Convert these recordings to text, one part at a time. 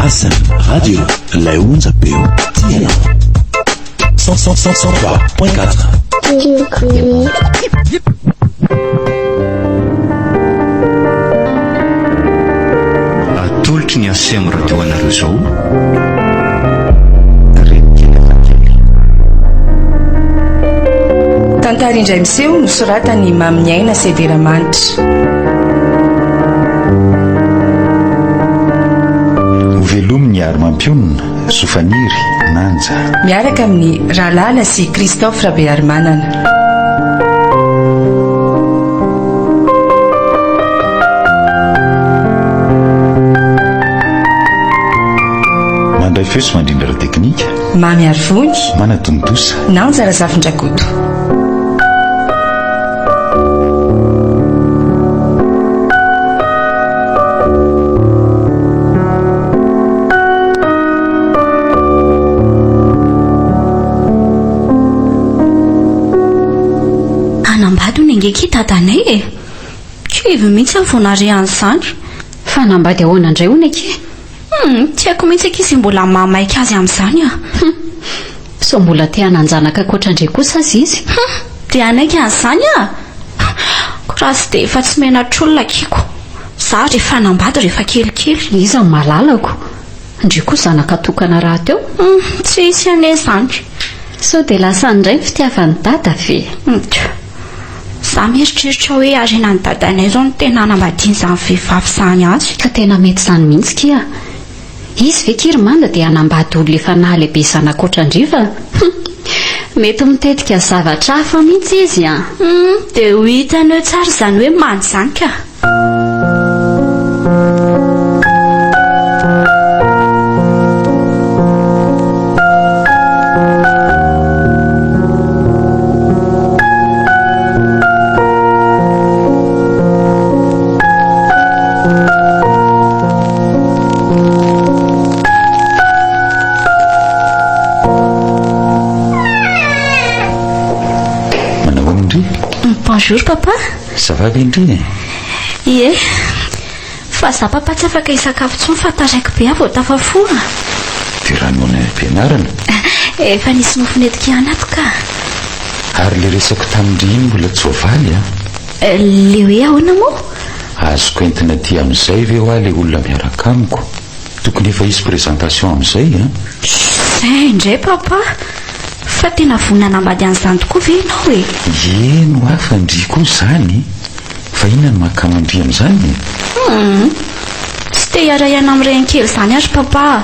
Asan Radio, lay onja-peo tia 103.4. Atolotry ny asemo radio anareo zao. Tantara indray miseho nosoratany Maminiaina Sederamanitra. Ovelominy Armampionina, Sofaniry, Nanja. Miaraka amin'ny Ralala sy Christophe Rabearmanana. Mandray feo sy mandrindra teknika. Mamy Arvony. Manatondosa. Nanja Razafindrakoto. Tatanay e kivy mihitsy vonary an'izany fanambady ahoana indray hono ake tiako mihitsy akizy mbola mamaika azy amin'izany so mbola tia nanjanaka koatra indray kosa azy izy dia anaiky an'izany koraha sy dia efa tsy menatr'olona kiko za rehefa nambady rehefa kelikely iza ny malalako indray koa zanaka tokana raha teo tsy isy ane izany so dia lasa indray fitiavany dada ve za mieritreritra hoe arena ny dadanay zao no tena anambadiany izany vehivavy izany azy ka tena mety izany mihitsy kia izy ve kirymanda dia anambady olona efa nahalehibe zanak'oatrandriva mety mitetika zavatra hafa mihitsy izy dia ho hitanao tsara izany hoe mamy izany ka Bonjour papa. Ça va bien indriny? Ie. Fa za papa tsy afaka hisakafo tsony fa taraiky be avy tafafoana. Dia raha noana am-pianarana? Efa nisy mofonetiko anato ka. Ary le resako tamindry iny mbola tsy voavaly le hoe ahoana moa? Azoko entina aty amin'izay ve hoa le olona miaraka amiko? Tokony efa hisy présentation amin'izay Zay indray papa. Fa tena vonana ambady an'izany tokoa ve ianao e? Eno hafa ndry koa izany fa inona no mahakamandry amin'izany tsy te hiara-iana amin'ireny kely izany ary papa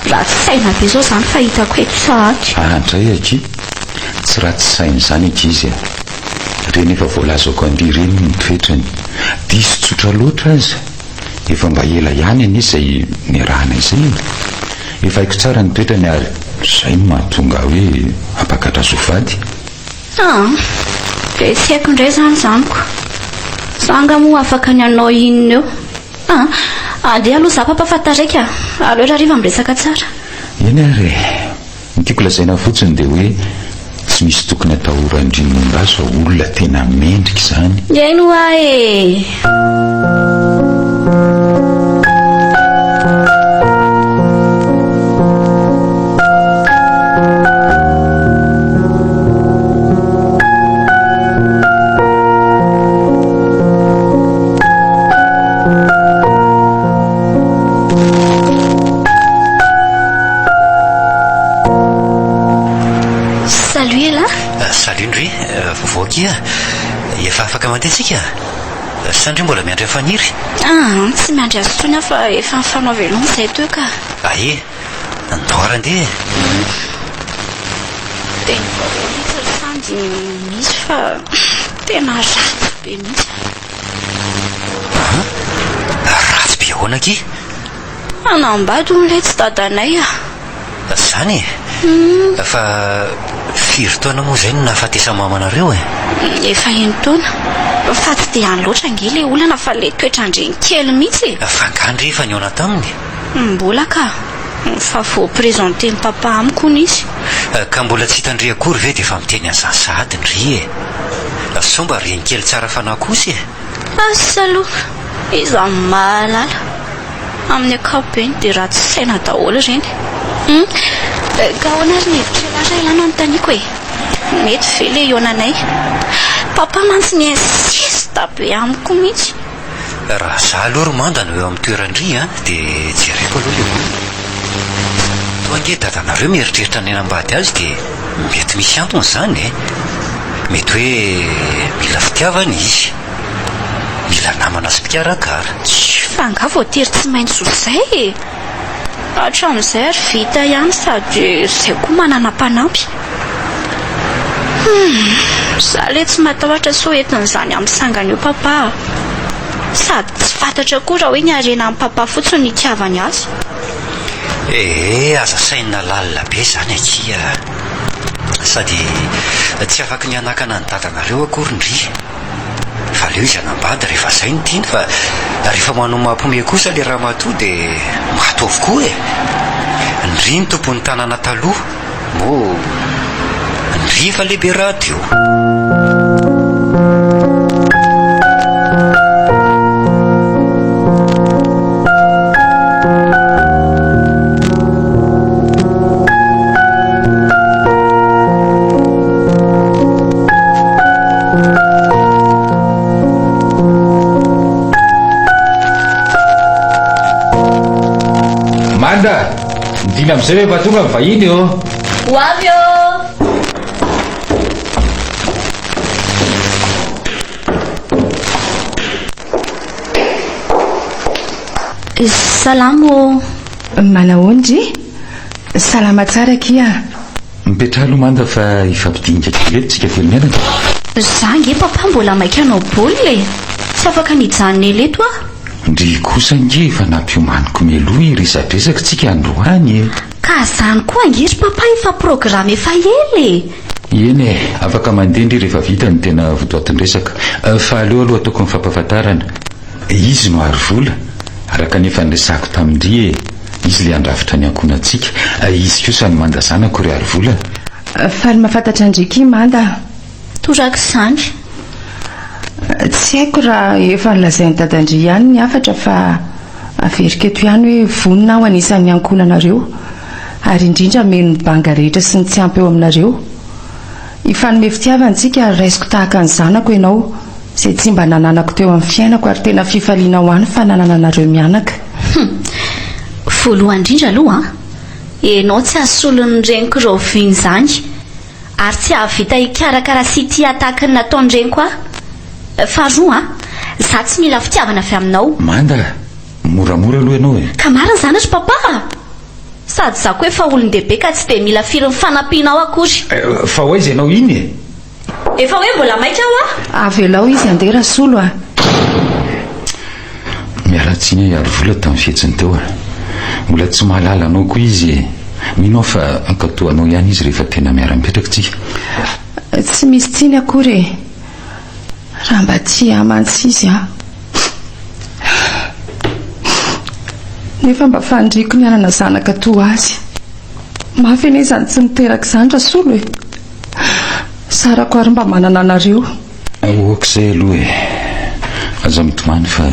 raha tsy saina be zao izany fa hitako eto sahatra indray aky tsy raha tsy saina izany aky izy reny efa voalazako andia ireny ny toetrany diso tsotra loatra azy efa mba ela ihany ani izay niarahana izay efa haiko tsara ny toetrany ary izay no mahatonga hoe ampakatra sofady dia tsy haiko indray izany zaniko zanga moa afaka ny anao inona eo andeha aloha za papa fa taraika aloera hariva miresaka tsara eny ary nitiako lazaina fotsiny dia hoe tsy misy tokony atahorandrinombaso olona tena mendrika izany eno ae efa afaka mandesika sandry mbola miandry afaniry tsy miandry azy tsony fa efa mifanao veloma izay teo ka ae andoarandeha dia sandy misy fa tena ratsy be mihitsy ratsy be ahoana ky anambady on'ilay tsy dadanay zany fa firy taona moa izay no nahafatesa mamanareo efa eny taona fa tsy dia any loatra nge le olana fa le toetrandreny kely mihitsy fangandry efa niona taminy mbola ka fa vo présenté ny papa amiko ny izy ka mbola tsy hitandry akory ve dia efa miteny azazady ndry somba reny kely tsara fanakosy asa aloha iza mahalala amin'ny akapobeny dia ratsy saina daholo ireny. Ka hoanary ny hevitra ray ilana notaniako e. Mety ve le eo ananay. Papa mantsy ny insista be amiko mihitsy. Raha za aloha Romanda no eo amin'ny toerandry dia jereko aloha ilay toa nge dadanareo mieritreritra ny enambady azy dia mety misy antony izany e. Mety hoe mila fitiavana izy, mila namana sy mpikarakara. Fa nga voatery tsy maintsy izay e. Hatramin'izay ary vita ihany sady izay koa manana mpanampy. Za le tsy matahotra so entin'izany amin'ny sangana io papa. Sady tsy fantatra koa raha hoe ny arena amin'ny papa fotsiny ny itiavany azy. Aza saina lalina be zany akia. Sady tsy afaka ny anakana ny dadanareo akorindry. Fa leo izy anambady rehefa zay ny tiany, fa rehefa manao mampome kosa le raha matoa dia mato avokoa e. Ndry ny tompon'ny tanàna taloha mo ndry fa lehibe raha teo. Manda, ndina amin'izay hoe tonga ny vahiny eo. Ho avy eo. Salamo. Manaondry? Salama tsara kia. Mipetraha aloha Manda fa ifampidinika kely tsika velonenana. Za nge papa mbola maika anao baolina e. Tsy afaka nijanona eleto a. Ndry kosa nge fa nampiomaniko meloha iresadresaka tsika androany e. Ka zany koa angiry papa efa programa efa ely e. Eny e, afaka mandendry rehefa vita ny tena votoatin-dresaka. Fa aleo aloha ataoko ny fampahafantarana. Izy no ary vola araka nefa nyresako tamindry e. Izy le andrafitra ny ankonantsika. Izy kosa ny Manda zanako ry ary vola. Faly mahafantatra andriky Manda. Toraka izany. Tsy haiko raha efa nilazain'ny dadandry ihany ny afatra fa averika eto ihany hoe vonina aho anisan'ny ankonanareo ary indrindra meno ny banga rehetra sy ny tsy ampy eo aminareo. Ifanome fitiavantsika raisiko tahaka ny zanako ianao izay tsy mba nananako teo amin'ny fiainako ary tena fifaliana ho any fa nanana nareo mianaka. Voalohany indrindra aloha ianao tsy asolon'ny reniko roviny izany ary tsy ahavita hikarakara sy tia tahaka ny nataony reniko a. Fa roa za tsy mila fitiavana avy aminao. Manda, moramora aloha ianao e. Ka marina zany ry papa. Sady za koa efa olon-dehibe ka tsy dia mila firy ny fanampianao akory. Fa hoaiza ianao iny e. Efa hoe mbola maika aho a. Avy elao izy andera solo a. Mialatsiny ary vola tamin'ny fihetsiny teo a. Mbola tsy mahalala anao koa izy e. Minao fa ankatoanao ihany izy rehefa tena miara-mipetraka tsika. Tsy misy tsiny akory e. Raha mba tsy amantsy izy a. Nefa mba fandriko ny anana zanaka toa azy. Mafy ane izany tsy miteraka izany raha solo e. Sarako ary mba manana anareo. Oak'izay aloha e. Aza mitomany fa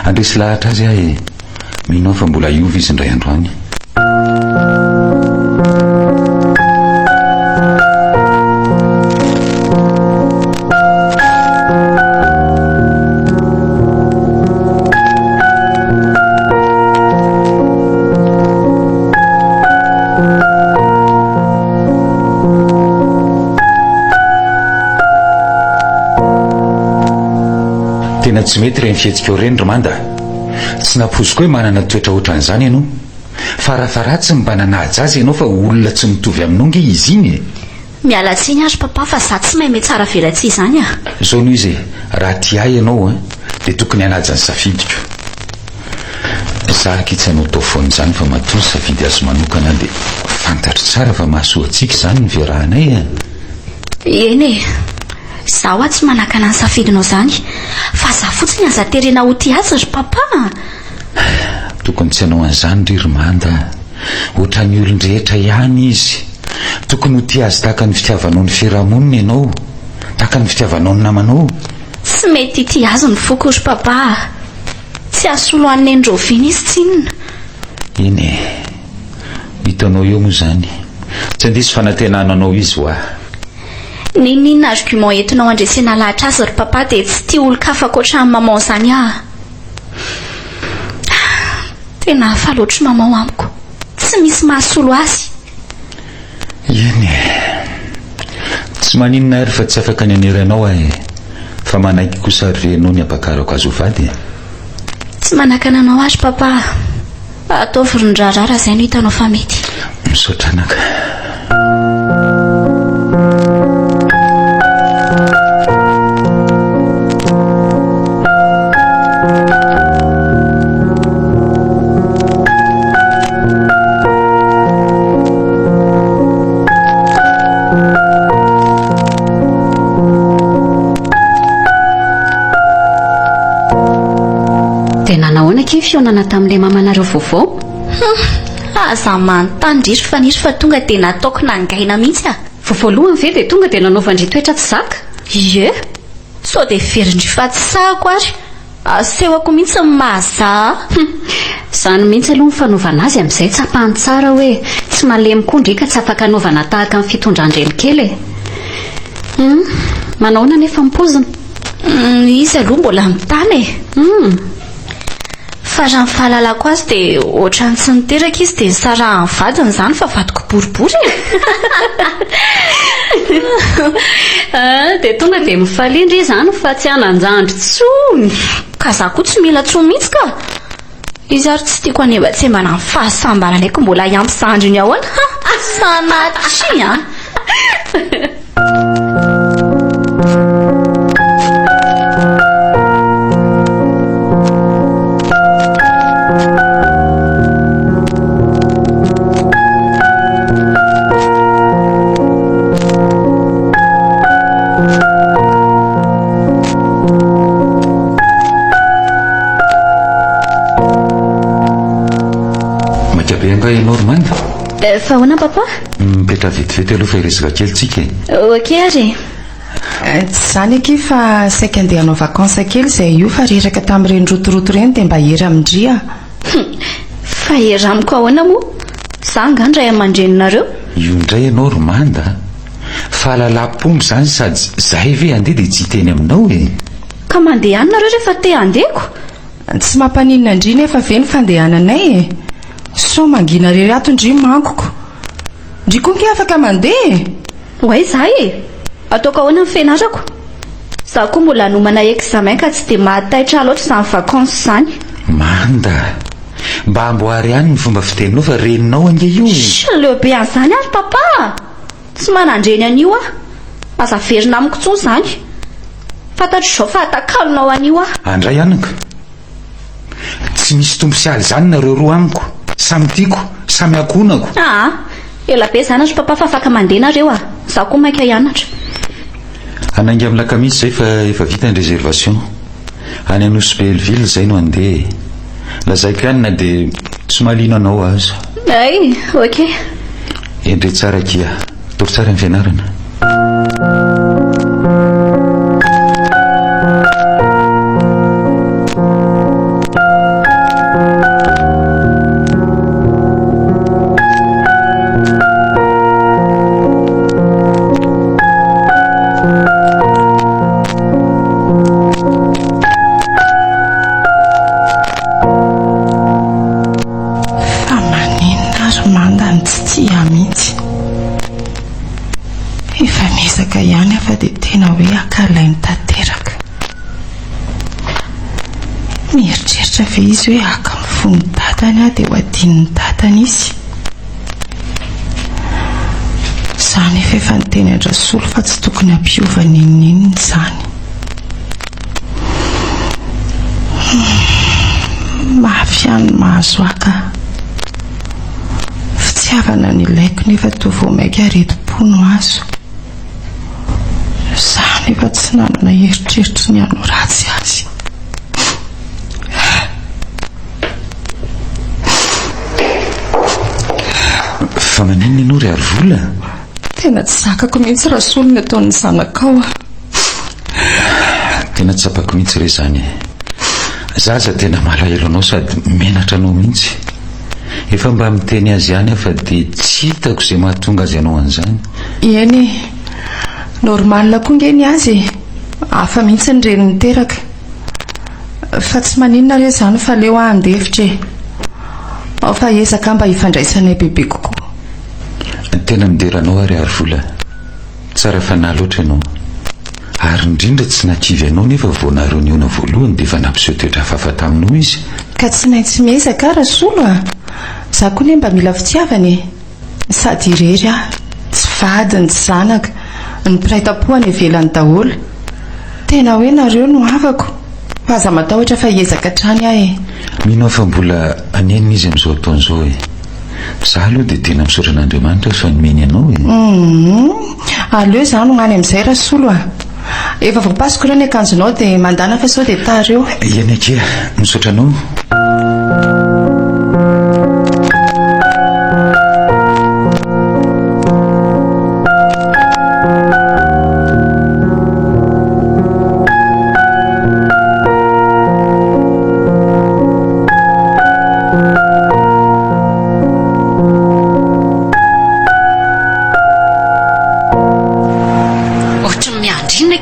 andresy lahatra azy aho e. Minao fa mbola iova izy indray androany. Tena tsy mety reny fihetsika reny ry Manda. Tsy napoziko hoe manana toetra ohatran'izany ianao. Fa ratsy mba nanaja azy ianao fa olona tsy mitovy aminao nge izy iny e. Mialatsiny azy papa fa za tsy mahay tsara velatsy izany a. Zao noho izy raha tia ianao dia tokony hanaja ny safidiko. Za akitsy anao tao foana izany fa matoa ny safidy azo manokana dia fantatry tsara fa mahasoa antsika izany ny fiarahanay e. Eny e. Zaho tsy manakana ny safidinao izany fa za fotsiny aza terena ho tia azy ry papa. Tokony tsy hanao an'izany ry Manda. Ohatra ny olon-drehetra ihany izy. Tokony ho tia azy tahaka ny fitiavanao ny fiarahamonina ianao, tahaka ny fitiavanao ny namanao. Tsy mety tia azy ny foko ry papa. tsy asoloan'ny androvina izy tsinona. eny e, hitanao eo moa zany tsy andisy fanantenananao izy ho aho. Ninona argument entinao andresena lahatra azy ry papa dia tsy tia olo-kafa koatra amin'ny maman zany ah. Tena hafa loatra maman amiko, tsy misy mahasolo azy. eny e, tsy maninona ary fa tsy afaka ny aniranao ahy, fa manaiky kosa renao ny ampakarako azy ho vady. Tsy manakana anao azy papa, ataovy rondrarara izay no hitanao fa mety. Misaotra anaka. Tena nahoana ke fionana tamin'ilay mamanareo vaovao? Aza manontandriry faniry fa tonga dia nataoko nangaina mihitsy ah. Voalohany ve dia tonga dia nanaovandry toetra tsy zaka? Ie, sao dia verindry fa tsy sahako ary, asehoko mihitsy ny mahazaha. Izany mihitsy aloha ny fanaovana azy amin'izay tsapany tsara hoe tsy malemy koa ndrika tsy afaka anaovana tahaka amin'ny fitondran-dreny kely e. Manahoana nefa mipozina? Izy aloha mbola mitany e. Fa raha ny fahalalako azy dia ohatrany tsy niteraka izy dia nisarahan'ny vadiny izany fa vadiko boribory. Dia tonga dia mifalindry izany fa tsy hanan-jandry tsony. Ka za koa tsy mila tsony mihitsy ka. Izy ary tsy tiako anebatsembana ny fahasambarana aiko mbola iampy zandriny ahoana. Sanatria a. Fa ahoana papa? Mipetra vetivety aloha fa hiresaka kely tsika e. Ok ary. Tsy zany aky fa saika andeha hanao vakansa kely izay io fa reraka tamin'ireny rotoroto reny dia mba hery amindria. Fa hery amiko ahoana moa? Za ngandray aman-dreninareo. Io indray ianao Romanda, fahalalam-pombo zany sady zahay ve andeha dia tsy hiteny aminao e. Ka mandeha any nareo rehefa te handehako? Tsy mampaninona indri nefa ve ny fandehananay e. So mangina rery ato indri mankoko. Ndry koa ke afaka mandeha. Oay za e, ataoko ahoana ny fianarako? Za koa mbola hanomana examen ka tsy dia mahataitra loatra izany vakansa izany. Manda, mba amboary ihany ny fomba fiteninao fa reninao ange io e. Lehibe an'izany ary papa, tsy manandreny an'io ah. Aza verina amiko tsony izany. Fantatro izao fa hatakalonao an'io ah. Andray anaka, tsy misy tombo sy aly zany nareo roa amiko. Samy tiako, samy akonako. Ela be zany azy papa fa afaka mandeha nareo ah. Za koa maika hianatra. Anainga amin'ny lakamisy zay fa efa vita ny réservation. Any Anosy Belleville zay no andeha. Lazaiko ihany na dia tsy malino anao aza. Ay, ok. Endre tsara kia, tory tsara ny fianarana. Ihany afa dia tena hoe akalainy tanteraka. Mieritreritra ve izy hoe aka mifono dadany dia ho adininy dadany izy. Izany efa niteny Andrasolo fa tsy tokony hampiova ninnininy izany. Mafy ihany mahazo aka. Fitiavana ny ilaiko nefa toa vao maika areti-po no azo. Izany efa tsy nanana heritreritra ny hanao ratsy azy. Fa maninona ianao ry ary vola? Tena tsy zakako mihitsy raha solony ataon'ny zanakao. Tena tsy tsapako mihitsy re zany. zaza tena malahelo anao sady menatra anao mihitsy. Efa mba miteny azy ihany fa dia tsy hitako izay mahatonga azy ianao an'izany. Eny normal koa ngeny azy, hafa mihitsy ny reny niteraka, fa tsy maninona re izany fa leo andefitra ao fa ezaka mba hifandraisanay bebe kokoa. Tena mideranao ary vola tsara fanahy loatra ianao, ary indrindra tsy nakivy ianao nefa vao naharoneona voalohany dia efa nampiseho toetra hafahafa taminao izy. Ka tsy maintsy miezaka rasolo za koa ne mba mila fitiavany, sady irery tsy vadiny tsy zanaka ny piraitapoany ivelany daholo. Tena hoe nareo no avako, fa aza matahotra fa hiezaka trany ahy. Mino fa mbola anenina izy amin'izao taon'izao za aloha dia tena misaotra an'Andriamanitra fa nomeny anao aleo za no ngany amin'izay rasolo efa voapasoko ireo ny akanjonao dia mandana fa sao dia tareo. Iany ake misaotra anao.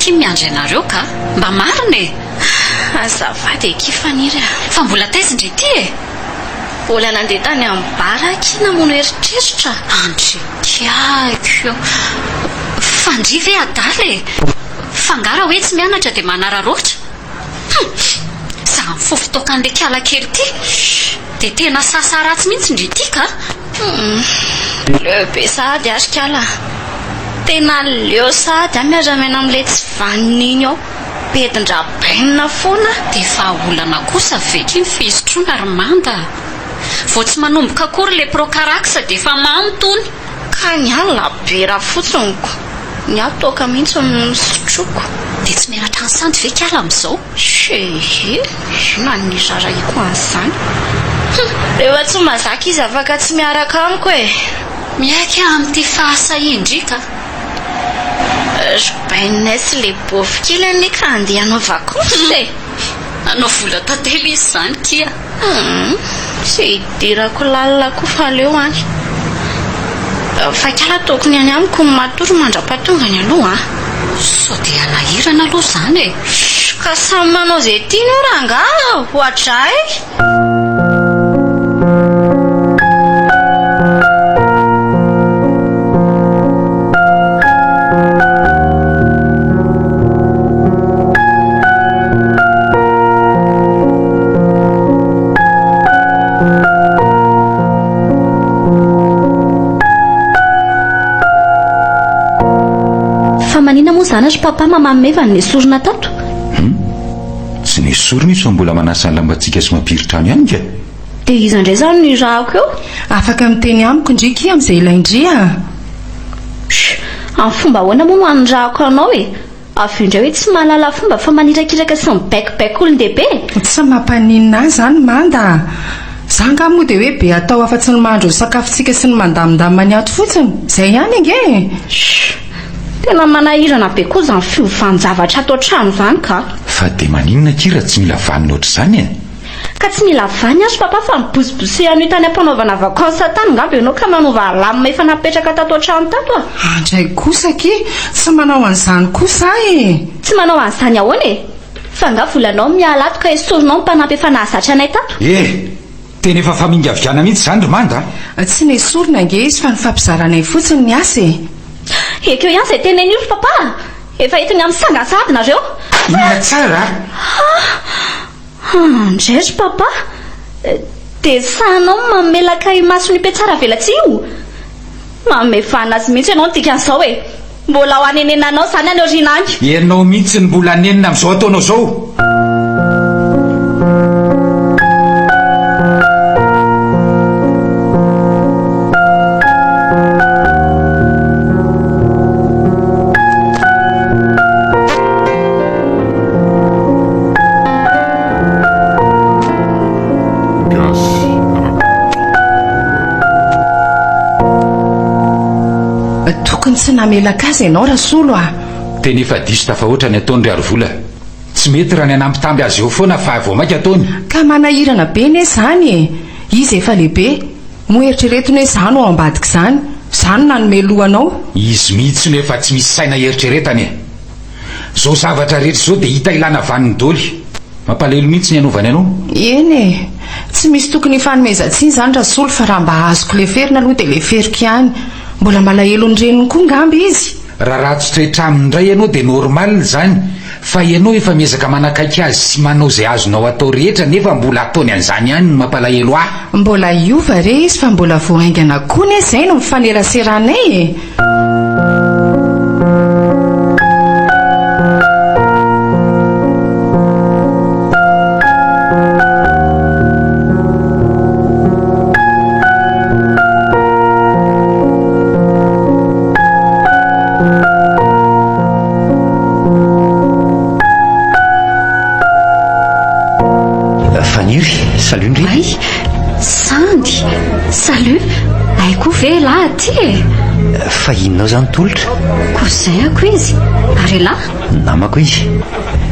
Miandry ianareo ka mba marina azafady ekifaniry fa mbola taizindry ity mbola nandeha tany amin'ny bara namono eritreritra andrikiako fandriva adaly fangara hoe tsy mianatra dia manararoatra za mifofotokan'ilay kiala kely ity dia tena sasa ratsy mihitsy indry ity ka leobe sady ary kiala tena leo sady miara-miana amin'ilay tsy vaniny ao bedin-drabainina foana dia fa olana kosa veky mifisotrona ary manda vao tsy manomboka akory ilay prokaraksa dia efa mamotony ka ny alina bera fotsonyko ny atoka mihitsy misotroko dia tsy miaratra ny sandy veky ala amin'izao na ny raraiko an'izany rehefa tsy mazaka izy afaka tsy miaraka amiko miaika amin'ity fahasaindrika bainay sy le bofy kely any ka andeha anaovako anao vola tantely izy izany kia sy hidirako lalina koa fa leo any fa kala tokony any amiko ny matory mandra-patongany aloha sao dia anahirana aloha izany ka samy manao izay tiany io ranga ohatra zanatry papa mamamevany nesorona tato tsy nesorona izy fa mbola manasa ny lambantsika sy mampiritrano ihany ka dia izy indray izany ny rahako eo afaka miteny amiko indrika amin'izay ilaindria amin'ny fomba ahoana moa no anyrahako anao avy indray hoe tsy mahalala fomba fa manirakiraka sy mibaikibaiky olon-dehibe tsy mampaninina azy izany manda za nga moa dia hoe be atao afa-tsy ny mahandro ny sakafontsika sy ny mandamindamany ato fotsiny izay ihany ange tena manahirana be koa izany fiovanjavatra atao trano izany ka fa dia maninona kira tsy mila vanina ohatr'izany ka tsy mila vany azy papa fa mibosibosehano tany ampanaovana vakansa tany ngamba ianao ka manova alamina efa napetraka tato an-trano tato andray kosa ki tsy manao an'izany kosa tsy manao an'izany ahoana fa nga volanao miala ato ka esorinao mpanampy efa nahazatra anay tato tena efa famingaviana mihitsy izany ry manda tsy nesorina nge izy fa nifampizaranay fotsiny ny asa ekeo ihany izay teneny io ry papa efa entiny amin'ny sangasady nareo ina tsara ndray ry papa dia sahanao mamelaka imaso ny petsara velatsy io mamevana azy mihitsy ianao dikan'izao mbola ho anenenanao izany any oriana any ianao mihitsy ny mbola anenina amin'izao ataonao izao tokony tsy namelaka azy ianao rasolo tena efa diso tafa oatra ny ataony ry arovola tsy mety raha ny anampitamby azy eo foana fa vao maika taony ka manahirana be ne zany izy efa lehibe moeritreretiny hoe zany ao ambadika zany nanome lohanao izy mihitsy no efa tsy misy saina eritreretany zao zavatra rehetra zao dia hita ilana vaniny doly mampalelo mihitsy ny anovany anao eny tsy misy tokony hifanomezantsiny zany raha solo fa raha mba azoko leferina aloha dia leferiko ihany mbola malahelo ny reniny koa ngamby izy raha ratsotra amindray ianao dia normal zany fa ianao efa miezaka manakaiky azy sy manao izay azonao atao rehetra nefa mbola ataony an'izany ihany ny mampalahelo mbola iova re izy fa mbola voaingana koa ne izay no mifaneraseranay Salut aiko ve lahy aty fa inonao zany tolotra kozay ako izy ary lahy namako izy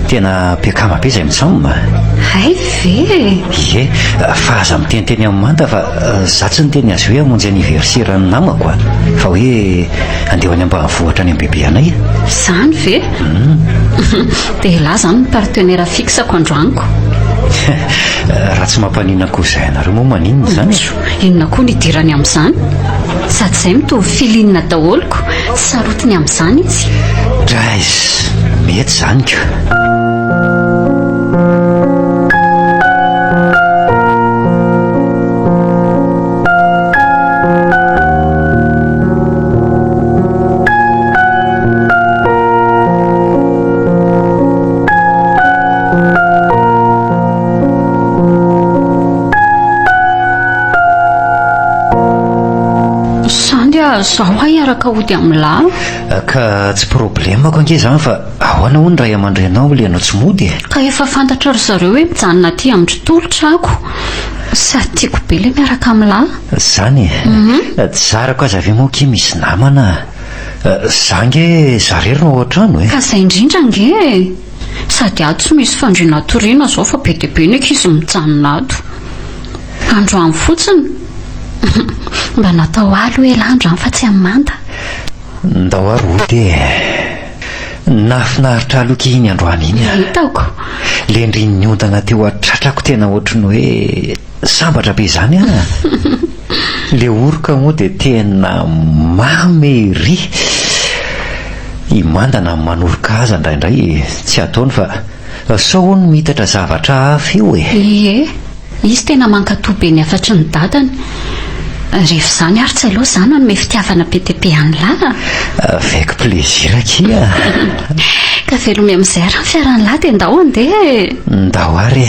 tena mpiakama be izay mitsamoma ay ve ie fa aza miteniteny amin'ny manta fa za tsy niteny azy hoe hamonjy anniversaire-ny namako fa hoe andeha any ambanivohitra any amin'ny bebe anay zany ve dia lahy zany ny partenaire fixako androaniko raha tsy mampanina kozay anareo moa maninona zany inona koa nidirany amin'izany sady izay mitovy filinina daholoko sarotiny amin'izany izy drais mety zany ka zaho iaraka ody amin'lahy ka tsy problemako ange zany fa ahoana ho ny ray aman-drenao lenao tsy mody ka efa fantatra ry zareo hoe mijanona aty amin'ny tolotra ako sady tiako be le miaraka amin'lahy zany tsarako aza ave moa ke misy namana zange zarery no ao an-trano ka izay indrindra nge sady ato tsy misy fandriana toriana zao fa be dia be neka izy mijanona ato androany fotsiny mba natao aly hoe landro fa tsy amin'ny manta ndao ary ody nafinaritra aloka iny androany iny hitako le ndriny ondana teo atratrako tena ohatrany hoe sambatra be zany le oroka moa dia tena mamy ry imandana manoroka aza indraindray tsy ataony fa sao no mihitatra zavatra hafa eo ie izy tena mankatobe ny afatry ny dadany rehefa zany ary tsy aloha zany manome fitiavana be dia be any lahy avec plaisir kia ka velomy amin'izay ary ny fiaran'ny lahy dia ndao andeha ndao ary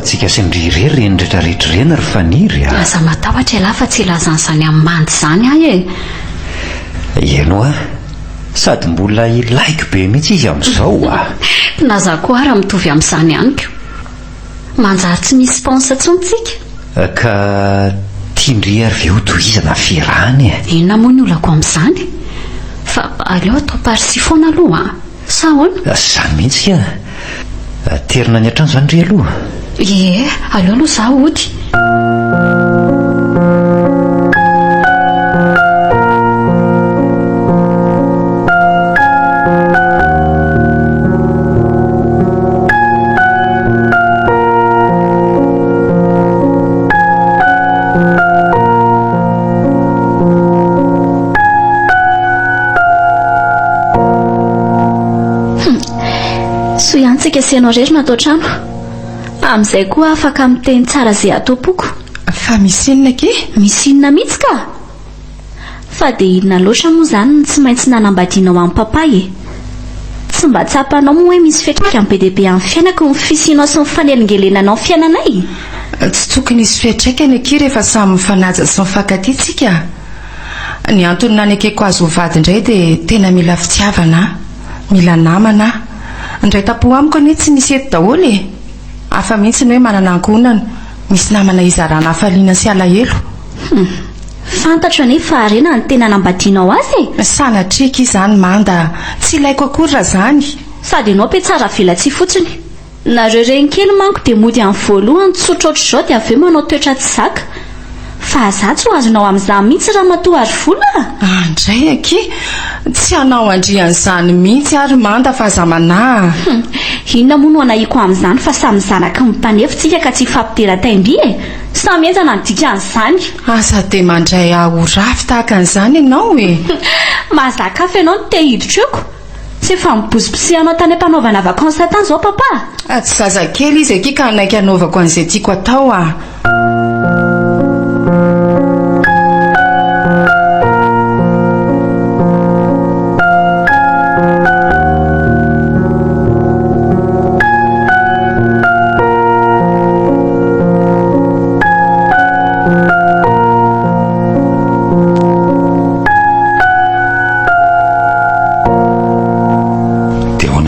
tsika sy nrirery reny rehetrarehetra reny ry faniry aza matahotra lahy fa tsy ilazan'izany amin'ny mandy zany ahy ianao sady mbola ilaiko be mihitsy izy amin'izao naza koa raha mitovy amin'izany ihany ko manjary tsy misy sponsa tsontsika ka tiandry ary ve ho tohizana firany inona moa ny olako amin'izany fa aleo atao parsi foana aloha sa hoana zany mihitsy ka terina ny atrano zany ry aloha ie aleo aloha za ody so iantsika sianao rery natao trano amin'izay koa afaka miteny tsara izay atopoko fa misy inona ke misy inona mihitsy ka fa dia inona loatra moa zany ny tsy maintsy nanambadianao amin'ny papay tsy mba tsapanao moa hoe misy fetrika be dia be amin'ny fiainako ny fisianao sy ny fanelingelenanao ny fiainanay tsy tokony isy fiatraikany aky rehefa samy mifanaja sy mifankatytsika. Ny antony nanekeko azo hovady indray dia tena mila fitiavana, mila namana. Indray tapo amiko anie tsy misy eto daholo e. Hafa mihitsy ny hoe manana ankonana, misy namana izarana hafaliana sy alahelo. Fantatra nefa arena ny tena nambadianao azy e. Sanatrika izany Manda, tsy ilaiko akory raha zany. Sady ianao pe tsara velatsy fotsiny. Nareo renkely manko dia mody amin'ny voalohany tsotra ohatr'izao dia avy eo manao toetra tsy zaka. Fa za tsy ho azonao amin'izany mihitsy raha matoa ary vola. Andray aky, tsy hanao andrian'izany mihitsy ary Manda fa zamana. Inona moa no anahiko amin'izany fa samy zanaka mipanefitsika ka tsy fampitera-taimby e. Samy enjana ny dikan'izany. Asa dia mandray ahorafy tahaka an'izany ianao e. Mahazaka fa ianao no te hiditra eoko. Tsy efa mibozim-pisehanao tany am-panaovana vakansa tany izao papa. Tsy zazakely izy aky ka naiky hanaovako an'izay tiako atao a.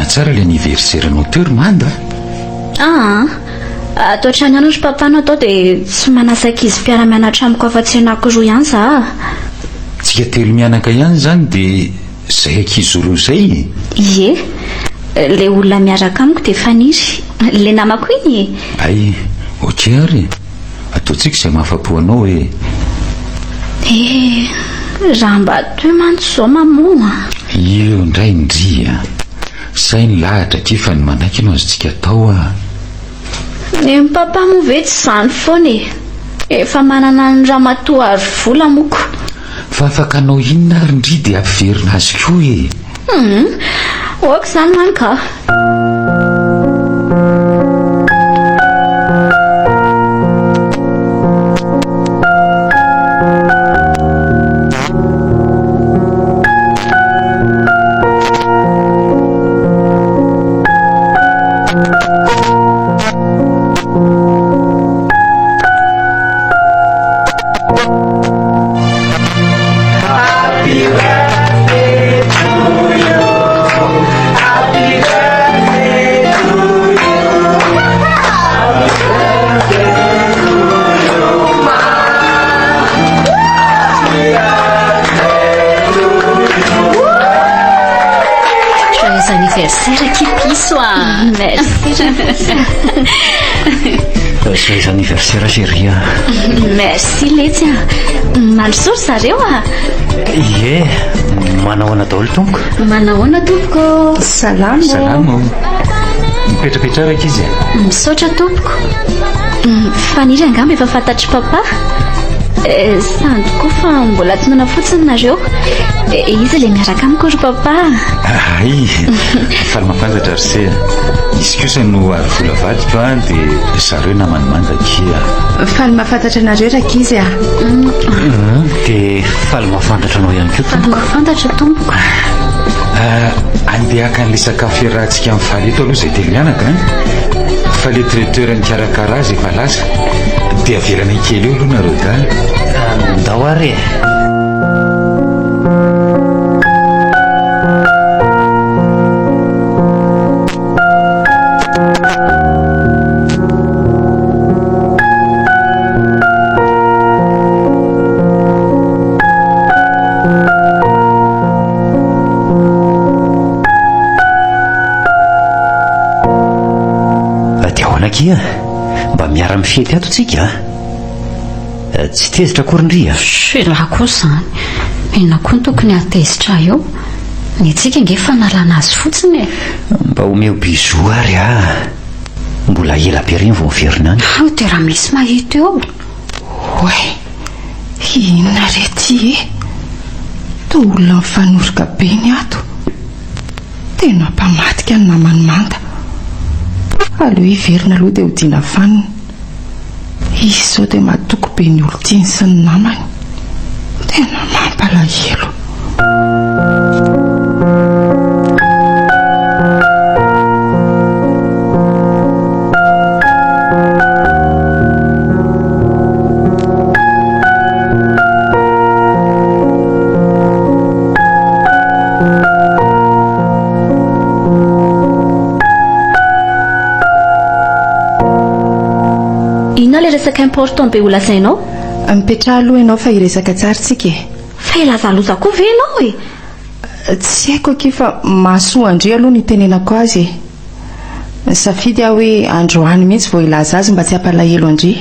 Tsara le anniversaire-nao teo ry Manda. Atao trany ihany ry papanao atao dia tsy manasa-kizy mpiara-mianatra amiko afa-tsy anankiroa ihany za. Tsika telo mianaka ihany zany dia izay ankizy roa izay. Ie, le olona miaraka amiko dia faniry. Le namako iny. Ay, okey ary. Ataontsika izay mahafapo anao e. Raha mba toe mantsy izao mamoa. Io indray indria. Zay ny lahatra aty fa ny manaiky no azontsika atao a. Ny papa moa ve tsy izany foana e. Efa manana ny ramatoa ary vola moko. Fa afaka anao inona ary ndry dia ampiverina azy koa e. Oaka izany manka. Anniversaire kipiso ah. Merci. Joyeux anniversaire chérie. Merci Letsy. Malosoro zareo ah. Ie, manahoana daholo tompoko? Manahoana tompoko? Salamo. Salamo. Mipetrapetra araka izy. Misaotra tompoko. Faniry angamba efa fantatry papa. Sandy koa fa mbola tsy nana fotsiny nareo. Izy le miaraka amiko ry papa. Ay, fa mafantatra ry se. Izy kosa no ary vola vadiko a dia zareo namany Mandakia. Faly mahafantatra anareo raka izy a. Dia faly mahafantatra anao ihany koa tompoko. Mahafantatra tompoko. Andehaka an'ilay sakafo iarahantsika amin'ny faly eto aloha izay telo mianaka. Fa le traiteur nikarakara azy efa lasa dia avelana kely eo aloha nareo da. Ndao ary. Dia mba miara-mifety ato tsika tsy tezitra akorindria. Raha koa izany ina koa tokony atezitra eo ny tsika ngefa nalana azy fotsiny e. Mba omeo bizou ary mbola ela be reny vao miverina any. Dia raha misy mahita eo. Oe, inona rety e. To olona mifanoroka be ny ato. Tena mpamatika ny namany Manda. Aleo hiverina aloha dia hodiana vanina. Izy izao dia mahatoky be ny olon-tiany sy ny namany. Tena mampalahelo. resaka important be olazainao mipetraha aloha ianao fa hiresaka tsaritsika fa ilazaloza koa ve ianao tsy haiko aky fa mahasoa andre aloha ny tenenako azy safidy aho hoe androany mihitsy vao ilaza azy mba tsy hampalahelo andre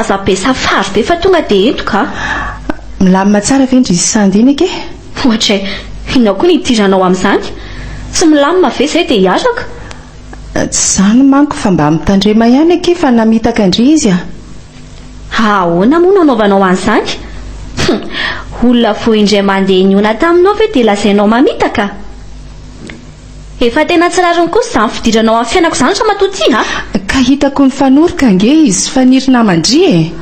aza be safary be fa tonga dia eto ka milamina tsara ve ndry sandinika ohatra inao koa nidiranao amin'izany tsy milamina ve izay dia hiaraka tsy zany manko fa mba mitandrema ihany aky fa namitaka indry izy ahoana moa nanaovanao an'izany olona vo indray mandeha niona taminao ve dia lazainao mamitaka efa tena tsy rariny kosa izany fidiranao amin'ny fiainako izany sa matoty ka hitako ny fanoroka ange izy fanirina mandry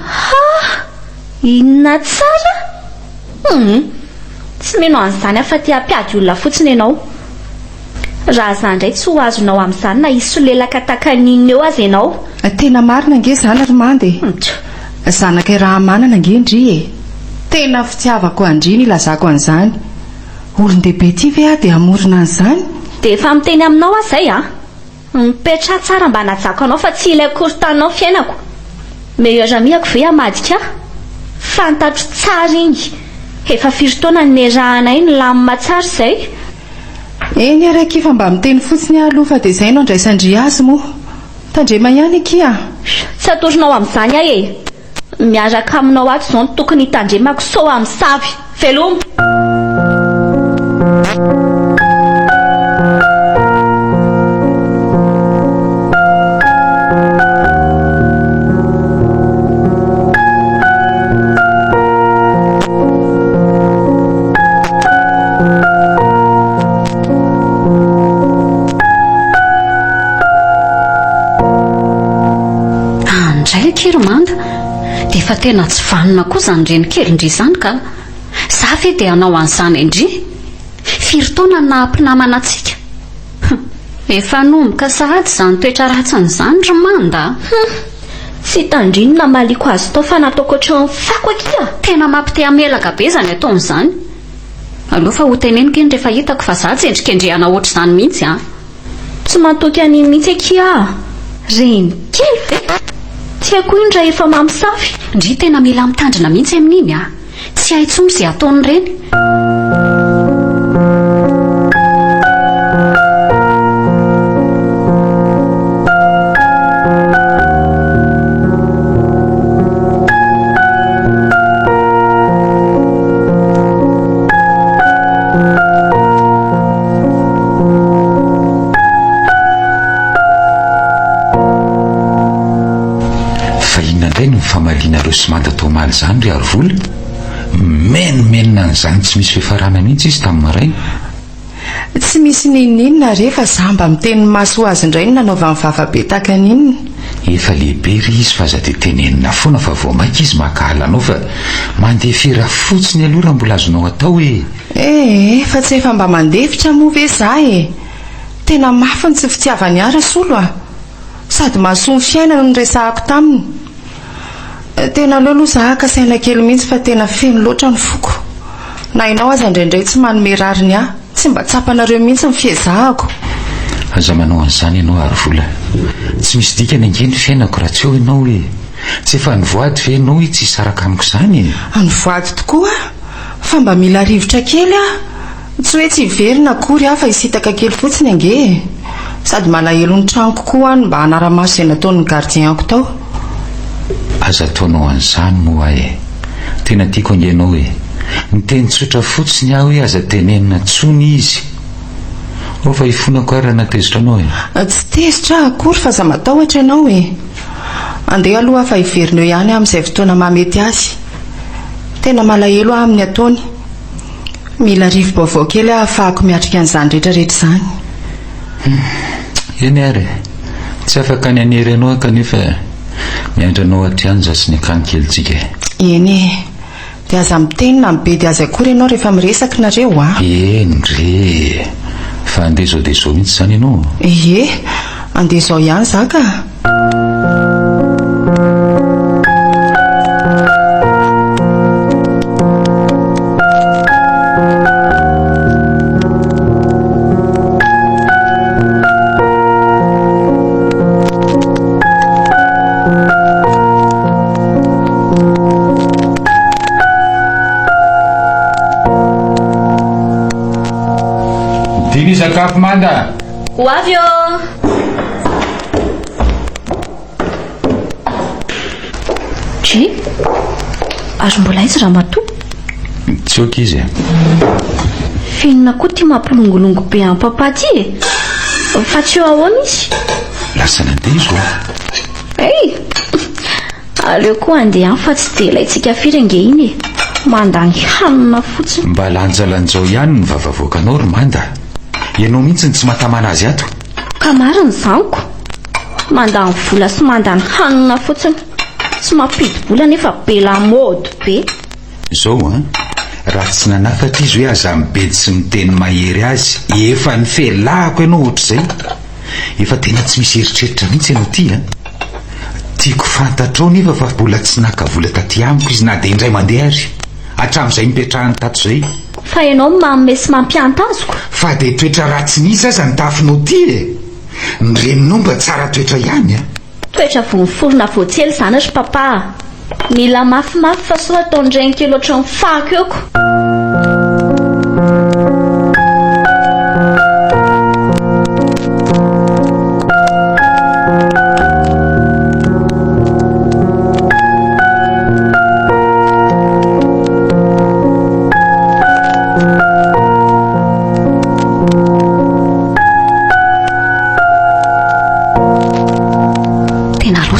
inona tsara tsy mino an'izany afa-ty hampiady olona fotsiny ianao raha izany indray tsy ho azonao amin'izany na isy lelaka takan'inona eo azy ianao tena marina ange zany Armande zanaka raha manana ange ndry tena fitiavako andry ny lazako an'izany olon-dehibe ty ve dia amorona an'izany dia efa miteny aminao azay mipetra tsara mba najako anao fa tsy ilay korontanao fiainako meilleur miako ve amadika fantatro tsara iny efa firy-taona ny rahanay ny lamina tsara izay eny araiky fa mba miteny fotsiny aloha fa dia izay no andraisandry azy moa tandrema ihany aky tsy atoronao amin'izany miaraka aminao ato izao no tokony hitandremako so amin'ny savy veloma Romanda dia efa tena tsy vanona koa izany renikely indry izany ka za ve dia hanao an'izany indry firy-taona nahampinamana antsika efa nomboka sahady izany toetra ratsin'izany Romanda tsy tandrinona maliko azy tao fa nataoko ohatran'ny fako aky tena mampite hamelaka be izany ataon'izany aloha fa ho teneniko iny rehefa hitako fa za tsy endrikendrehana ohatr' izany mihitsy tsy matoky an'iny mihitsy aky renikely ve tiako iny raha efa mampisafy ndry tena mila mitandrina mihitsy amin'iny tsy haintsony izay ataony ireny famalianareo sy mandatomaly izany ry arovola menomenona an'izany tsy misy fifarana mihitsy izy tamin'ny maraina tsy misy nininina rehefa za mba miteny masoa azy indray no nanaova ny vavabe takan'inona efa lehibe ry izy fa aza dia tenenina foana fa vao maika izy makahala anao fa mandeha fira fotsiny aloha raha mbola azonao atao fa tsy efa mba mandefitra moa ve za tena mafiny tsy fitiavany ara solo sady mahasoa ny fiainana no resahako taminy tena aloha aloha za kasaina kely mihitsy fa tena feno loatra ny foko na ianao aza indraindray tsy manome rariny tsy mba tsapanareo mihitsy ny fiezahako aza manao an'izany ianao arovola tsy misy dikany angeny fiainako raha tsy eo ianao tsy efa nivoady ve ianao tsy hisaraka amiko izany nivoady tokoa fa mba mila rivotra kely tsy hoe tsy hiverina akory fa hisitaka kely fotsiny ange sady malahelo ny tranoko koa mba hanara-maso izay nataon'ny gardienko tao aza ataonao an'izany moa tena tiako angenao niteny tsotra fotsiny aho aza tenenina tsony izy fa hifonako ary raha natezitra anao tsy tezitra akory fa za matao ohatra ianao andeha aloha fa hiverineo ihany amin'izay fotoana mamety azy tena malahelo amin'ny ataony mila rivo-baovao kely ahafahako miatrika an'izany rehetrarehetra izany eny ary tsy afaka ny anery ianao kanefa miandranao hatrany za sy ny akany kelyntsika eny dia aza miteny na mibe dia azy akory ianao rehefa miresaka nareo eny re fa andeha zao dia zao mihitsy izany ianao andeha zao ihany zaka ny sakafo manda. Ho avy eo. Dri, ary mbola izy raha matoa. Tsoka izy. Finona koa tia mampilongolongo be amin'ny papa ty e. Fa tsy eo ahoana izy. Lasa nandeha izy o. Hey, aleo koa andeha any fa tsy dia ilayntsika firy ange iny e. Mandany hanina fotsiny. Mba lanjalanjao ihany ny vavavoakanao ry manda. Ianao mihitsy ny tsy mahatamana azy ato. Ka mariny zaniko. Mandany vola sy mandany hanina fotsiny. Tsy mampidi-bola nefa be lamody be. Zao a, raha tsy nanafatra izy hoe aza mibedy sy miteny mahery azy, efa ny felahako ianao ohatr'izay. Efa tena tsy misy eritreritra mihitsy ianao ty a. Tiako fantatrao nefa fa mbola tsy naka vola taty amiko izy na dia indray mandeha ary. Hatramin'izay mipetrahany tato izay. Fa ianao manome sy mampianta azoko. Fa dia toetra ratsy nisy aza ny tafinao ty e. Ny reninao mba tsara toetra ihany a. Toetra vonforona voatsely zany ry papa. Mila mafimafy fa sao atao ndray kely ohatry ny fako eoko.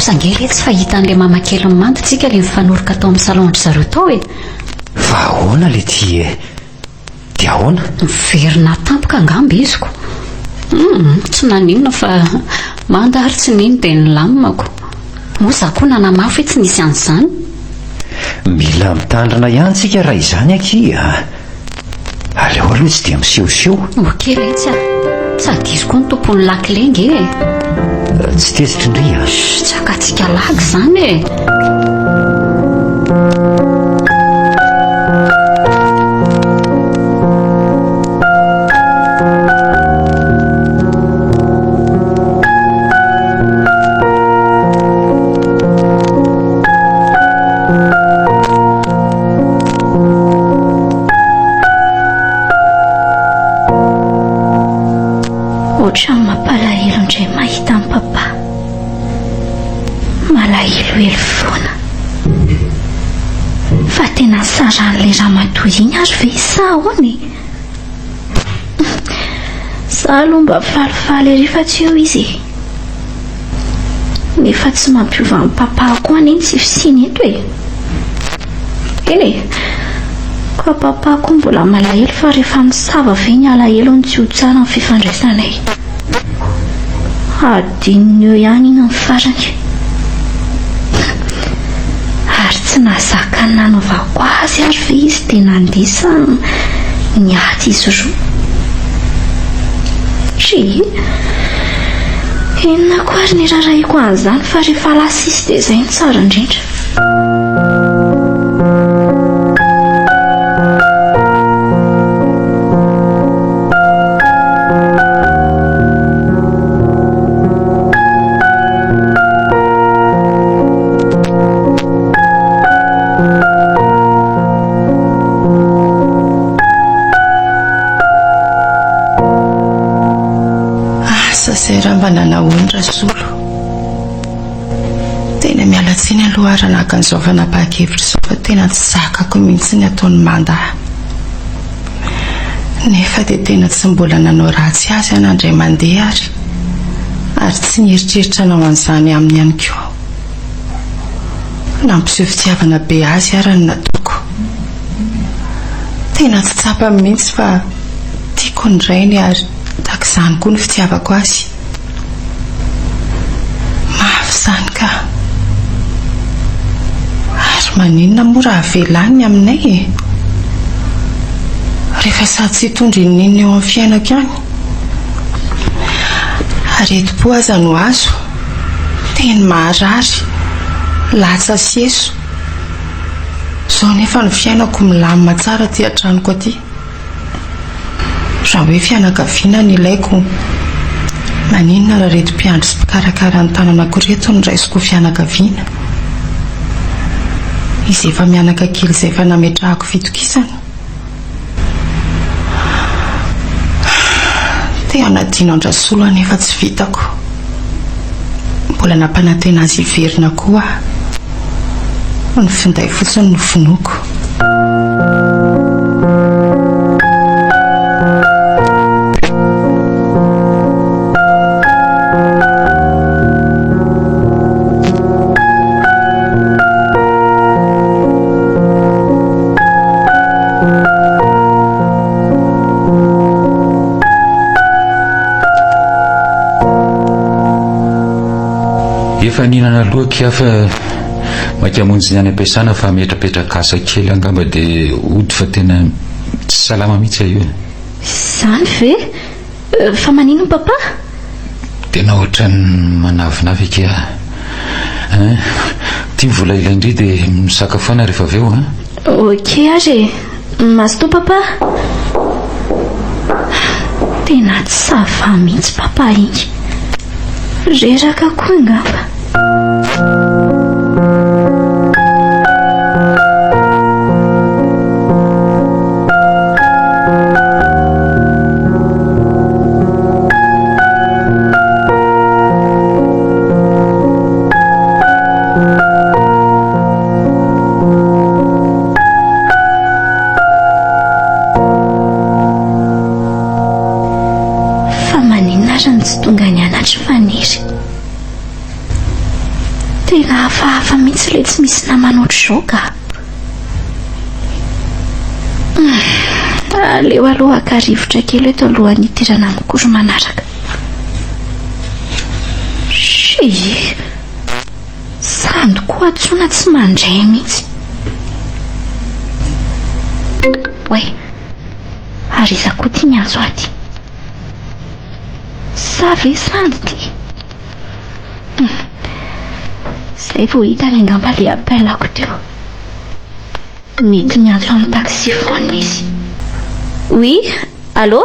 Sangely tsy fahita an'ilay mamakely ny mandytsika ilay mifanoroka tao amin'ny salondry zareo tao e. Fa ahoana le ty e? Dia ahoana? Miverina tampoka angamba iziko. Tsy naninona fa manda ary tsy nino dia nilamimako. Moa za koa nanamafy tsy nisy an'izany. Mila mitandrina ihany tsika raha izany aky a. Aleo aloha tsy dia misehoseho. Okely etsy a. Tsy adiso koa ny tompon'ny lakilengy e. Tsy tezitra indray a. Tsakatsika laky zany e. Ohatrany mampalahelo indray mahita ny papa. Malahelohelo foana. Fa tena saran'ilay ramatoa iny ary ve sa ahoany? Za aloha mba falifaly ery fa tsy eo izy. Nefa tsy mampiova ny papa koa iny tsy fisiny eto e. Eny e, ka papa koa mbola malahelo fa rehefa misava ve ny alahelo ny tsy ho tsara ny fifandraisanay. Adininy eo ihany iny ny farany. Ary tsy nazaka ny nanaovako azy ary ve izy dia nandisa ny aty izy roa. Inona koa ary ny raraiko an'izany fa rehefa lasisy dia izay ny tsara indrindra. Zay raha mba nanahoana solo tena mialatsiny aloha ary naka an'izao fanapa-kevitra izao fa tena tsy zakako mihitsy ny ataony manda. Nefa dia tena tsy mbola nanao ratsy azy anandray mandeha ary tsy nieritreritra anao an'izany aminy ihany koa. Nampiseho fitiavana be azy ary ny nataoko. Tena tsy tsapa mihitsy fa tiako indrainy ary takizany koa ny fitiavako azy. Mafy zany ka. Ary maninona moa raha velany aminay e? Rehefa sady tsy hitondry ninona eo amin'ny fiainako ihany. Aretim-po aza no azo. Teny maharary. Latsa sy eso. Zao nefa ny fiainako milamina tsara ty an-tranoko aty. Raha hoe fianakaviana ny ilaiko, maninona raha reto mpiandry sy mpikarakara ny tananako reto ny raisiko fianakaviana. Izy efa mianaka kely izay efa nametrahako fitokisana. te anadina andrasolo anefa tsy vitako. Mbola nampanantena azy iverina koa ny finday fotsiny no finoko. Efa ninana aloha fa makamonjy ny any am-piasana fa metrapetraka asa kely angamba dia ody fa tena tsy salama mihitsy io. Izany ve? Fa manino papa? Tena ohatrany manavinavy ika. Tia vola ilaindry dia misakafoana rehefa avy eo. Ok ary masto papa. Tena tsy sava mihitsy papa iny. Reraka koa ngamba. Fa maninona ary ny tsy tonga ny anatry faniry. Tena hafahafa mihitsy ilay tsy misy namana ohatr'izao ka. Aleo aloha haka-rivotra kely eto alohan'ny hitirana amin'ny koro manaraka. Sandy koa atsoina tsy mandray mihitsy. Oe, ary iza koa tia miazo aty. Sa ve sandy ty? Zay vao hita ny angamba le appelako teo. Mety miantso amin'ny taxi foana izy. Oui, allô?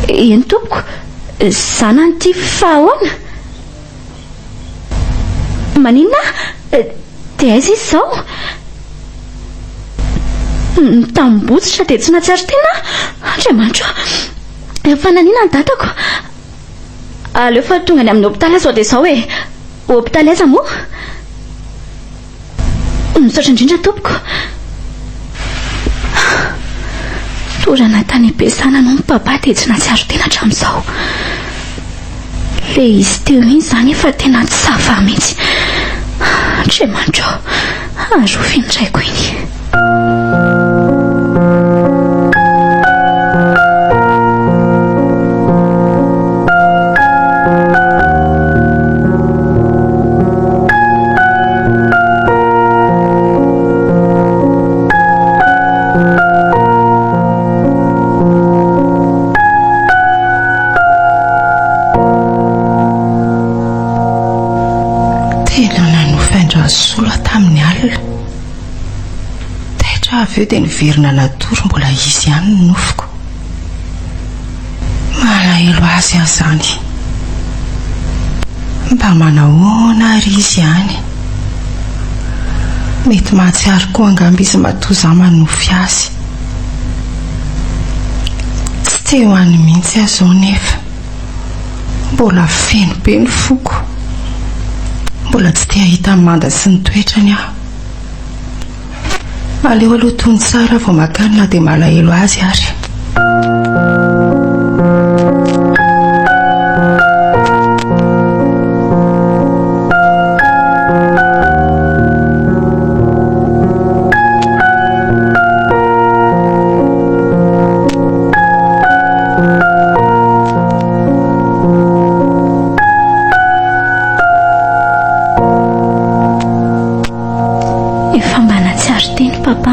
Eny tompoko, zanany ty fa ahoana? Maninona? Dia aiza izy izao? Tambotsitra dia tsy nahatsiaro tena. Andriamanitra, efa nanina ny datako. Aleo fa tonga ny amin'ny hôpitaly azo dia izao hoe. Hôpitaly aiza moa? Misaotra indrindra tompoko. Torana tany am-piasana no ny papa dia tsy nahatsiaro tena hatramin'izao. Le izy teo iny izany efa tena tsy sava mihitsy. Andriamanitra, azo findraiko iny. Sola tamin'ny alina taitra avy eo dia niverina natory mbola izy ihany ny nofoko. Malahelo azy azany, mba manahoana ary izy ihany. Mety mahatsiaro koa angamba izy matoza manofy azy. Tsy te ho any mihitsy azo nefa mbola feno be ny foko. Mbola tsy te hahita manda sy ny toetrany aho. Aleo aloha tony tsara vao makanina dia malahelo azy ary.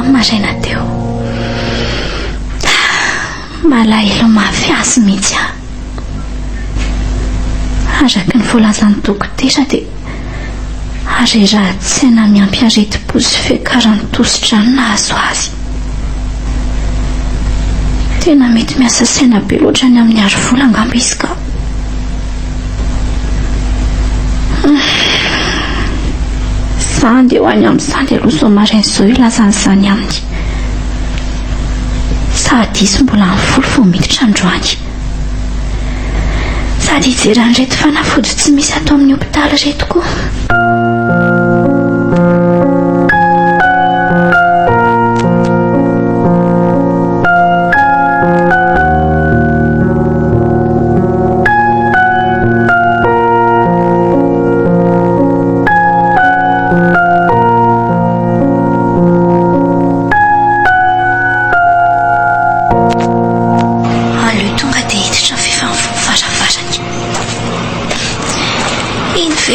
Maraina teo. Malahelo mafy azy mihitsy aho. Araky ny voalazan'ny dokotera dia ary raha tsy na miampy areti-pozy fiakarany tositra ny nahazo azy. Tena mety miasa saina be loatra ny amin'ny arivola angamba izy ka. Sandy eo any amin'ny sandy aloha somarainy izao ilazany izany aminy. Sady izy mbola amin'ny folo vao miditra androany. sady hijeran'ireto fanafody tsy misy ato amin'ny hopitaly reto koa.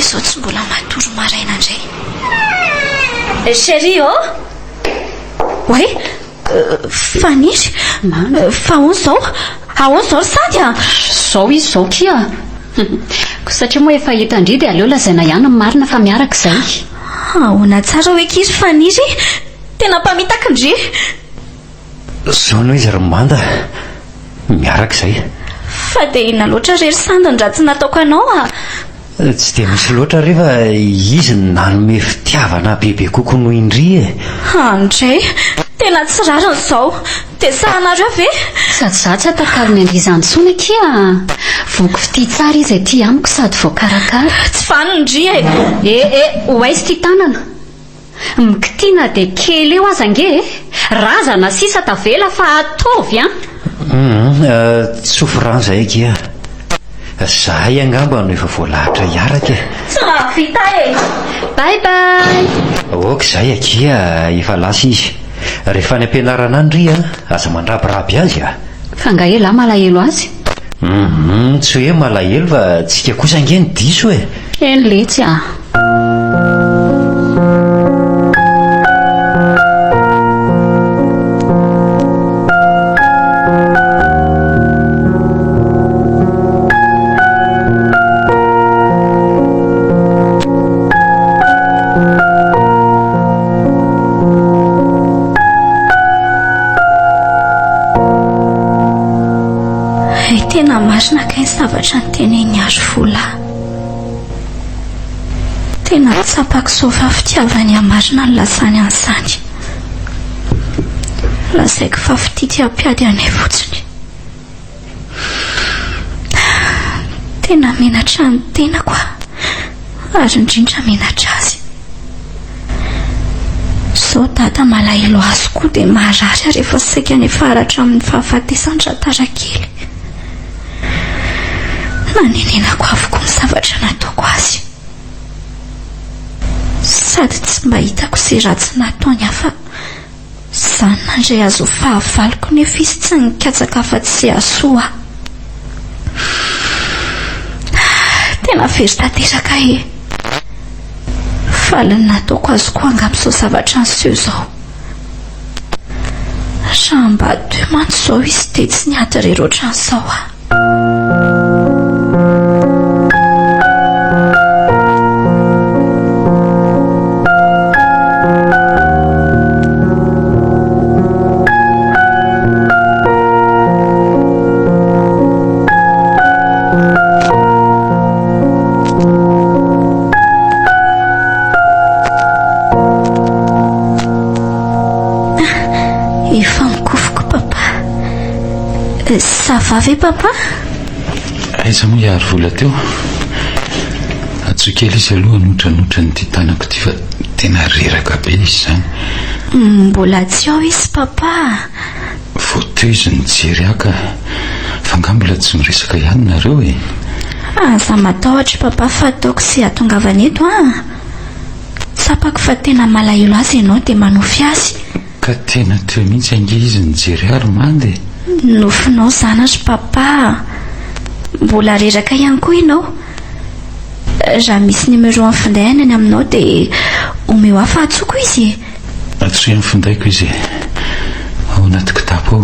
Zao tsy mbola matoro maraina indray. Chérie oe faniry fa on zao aon zao sady zao izy zao kia satria moa efa hita indri dia aleo lazaina ihany ny marina fa miaraka izay. Ahoana tsara hoe kiry faniry tena mpamitaka indri zao no izy romanda miaraka izay fa dia ina loatra rery sandiny raha tsy nataoko anao tsy dia misy loatra rehefa izy nanome fitiavana bebe kokoa no indri andray tena tsy rariny izao dia sahanareo ave sady za tsy atakariny andrizany tsony kia voko fity tsara izy aty amiko sady voakarakara tsy fanindri hoaizy ty tanana mikitiana dia kely eo aza nge razana sisa tavela fa atovy tsofo rano izay kia zahay angamba no efa voalahatra hiaraka tsy mahavita bye ok izay akia efa lasa izy rehefa ny ampianarana andry aza mandrabiraby azy fa nga ela malahelo azy tsy hoe malahelo fa tsika kosa nge ny diso eny letsy tena marina kay zavatra ny teneny azo vola tena tsapako sofa fitiavany amarina ny lasany an'izany lazaiko fa fitity ampiady anay fotsiny tena menatra ny tena koa ary indrindra menatra azy zao dada malahelo azy koa dia marary rehefa saika ny faratra amin'ny fahafatesandratara kely nanenenako avokoa ny zavatra nataoko azy sady tsy mba hitako izay ratsy nataony afa zany nandray azo fahavaloko nefa izy tsy nikatsaka fa tsy asoa tena very tanteraka faliny nataoko azy koa angapyzao zavatra nyseho zao raha mba 2 mantsy zao izy dia tsy niady rery ohatran'izao efa mikofoko papa sava ve papa aiza moa hiary vola teo atsokely izy aloha notranotra ny ty tanako ty fa tena reraka be izy zany mbola tsy ao izy papa vo teo izy nijery aka fa nga mbola tsy miresaka ihany nareo aza matahotra papa fa ataoko sy atongavany eto tsapako fa tena malahelo azy ianao dia manofy azy ka tena teo mihitsy ange izy nijery ary mandy nofinao zanatra papa mbola reraka ihany koa ianao raha misy numéro amin'ny findainany aminao dia omeo hafa atsoko izy atsoy amin'ny findaiko izy ao anaty kitapo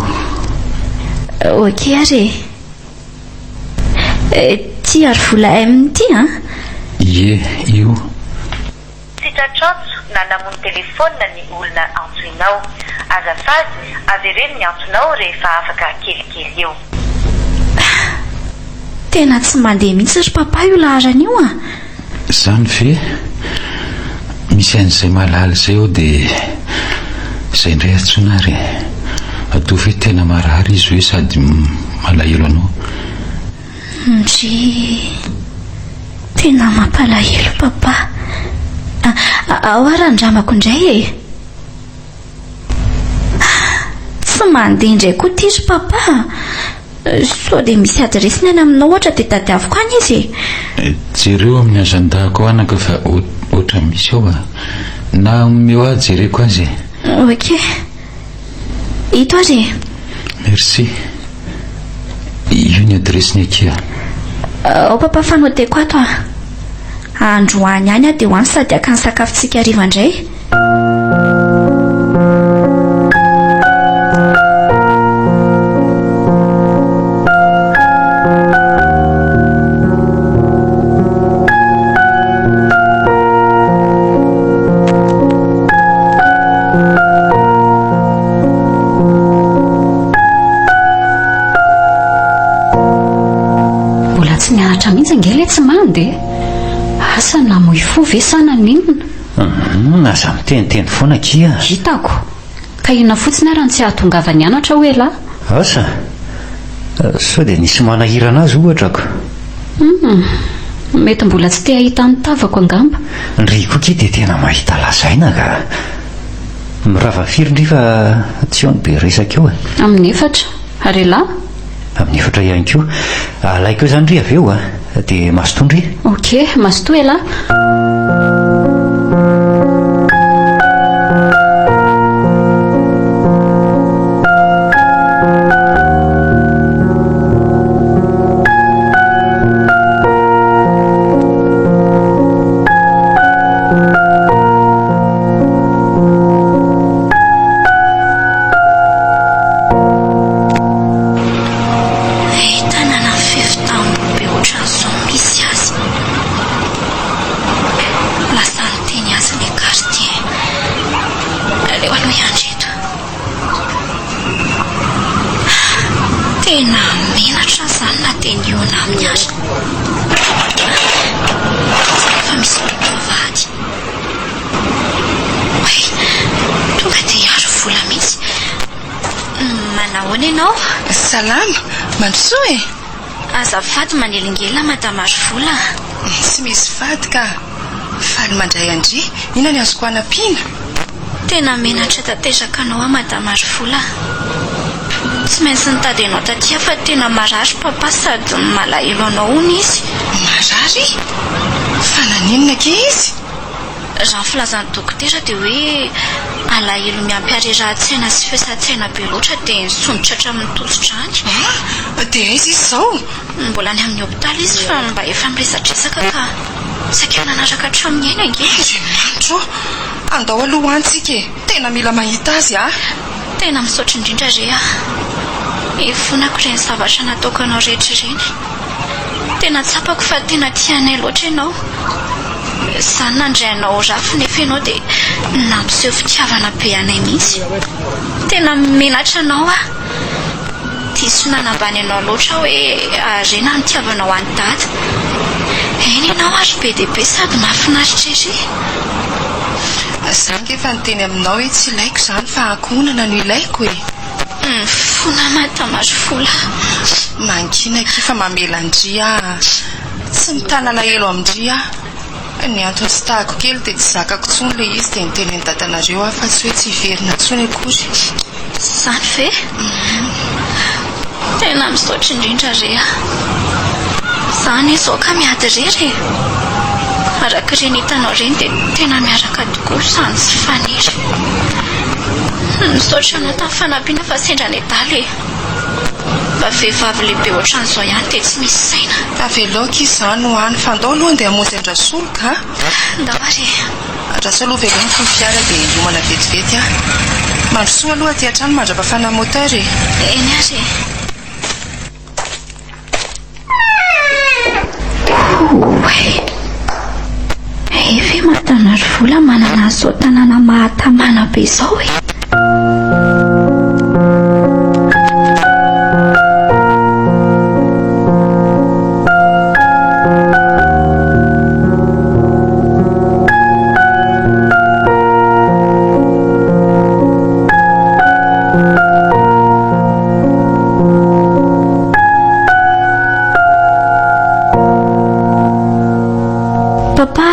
ao ok ary ty ary vola amin'ity ie io sitratrantso nanamony telefona ny olona antsoinao azafady avereny ny antsonao rehefa afaka kelikely eo tena tsy mandeha mihitsy ry papa io laharan'io zany ve misy an'izay malala izay ao dia izay indray antsonary atao ve tena marary izy hoe sady malahelo anao ndry tena mampalahelo papa. Ao ary andramako indray e. Tsy mandeha indray koa tiry papa. So dia misy adresiny any aminao ohatra dia tadiaviko any izy. Jereo amin'ny azandahako anaka fa ohatra misy ao na meo aho jereko azy. Ok, ito ary. Merci. Io ny adresiny akia. Ao papa fanoteko ato androany any dia hoany sady akany sakafontsika hariva indray. Mbola tsy mianatra mihitsy angela tsy mandeha. Asa na moy fo ve sana ninona? Aza miteniteny foana kia. Hitako. Ka inona fotsiny ary tsy ahatongava nianatra hoe la? Asa sao dia nisy manahirana azy ohatrako. Mety mbola tsy te hahita ny tavako angamba. Ndry koa kia dia tena mahita lazaina ka mirava firy ndry fa tsy ony be resaka eo Amin'ny 4 ary la? Amin'ny 4 ihany koa. Alaiko eo izany ndry avy eo dia masotoa ndry. Ok, masotoa la. Tena menatra izany na dia niona amin'ny azy. Fa misy mpivavahady. Oe, tonga dia hiaro vola mihitsy. Manahoana ianao? Salama, mandrosoa e. Azafady manelingela madama aro vola. Tsy misy vady ka faly mandray andry. Ina ny azoko anampiana? Tena menatra tateraka anao madama aro vola. Tsy maintsy nitady ianao tatia fa tena marary papa sady malahelo anao hony izy. Marary? Fa naninona ke izy? Raha ny filazan'ny dokotera dia hoe alahelo miampy harerahan-tsaina sy fiasan-tsaina be loatra dia nisondrotra hatramin'ny tosi-drany. Dia izy izao? Mbola any amin'ny hopitaly izy fa mba efa miresadresaka ka saika nanaraka hatramin'ny aina angely. Andro, andao aloha antsika e. Tena mila mahita azy Tena misaotra indrindra re efonako ireny zavatra nataoko anao rehetra ireny. Tena tsapako fa tena tianay loatra ianao. Izany nandray anao rafy nefa ianao dia nampiseho fitiavana be anay mihitsy. Tena menatra anao diso nanambany anao loatra hoe arena ny tiavanao any dada. Eny ianao ary be dia be sady mahafinaritra ery. Izany efa niteny aminao hoe tsy ilaiko izany fa ankohonana no ilaiko e. Fona madama aro vola. Mankina kifa mamela andry tsy mitana alahelo amindry ny antony tsy tahako kely dia tsy zakako tsony le izy dia niteny ny dadanareo fa tsy hoe tsy hiverina tsony akory. Izany ve? Tena misaotra indrindra re izany izao ka miady rery araka ireny hitanao ireny dia tena miaraka tokoa izany tsy faniry. Misaotra anao tamin'ny fanampiana fa sendra ny daly fa vehivavy lehibe ohatran'izao ihany dia tsy misy saina. Aveloaka izany ho any fa andao aloha dia hamonjy andrasoloka ndao ary andrasolo velony fony fiara dia iomana vetivety mandrosoa aloha aty an-trano mandrapafana moteur eny ary efe madama aro vola manana azao tanàna mahatamana be izao papa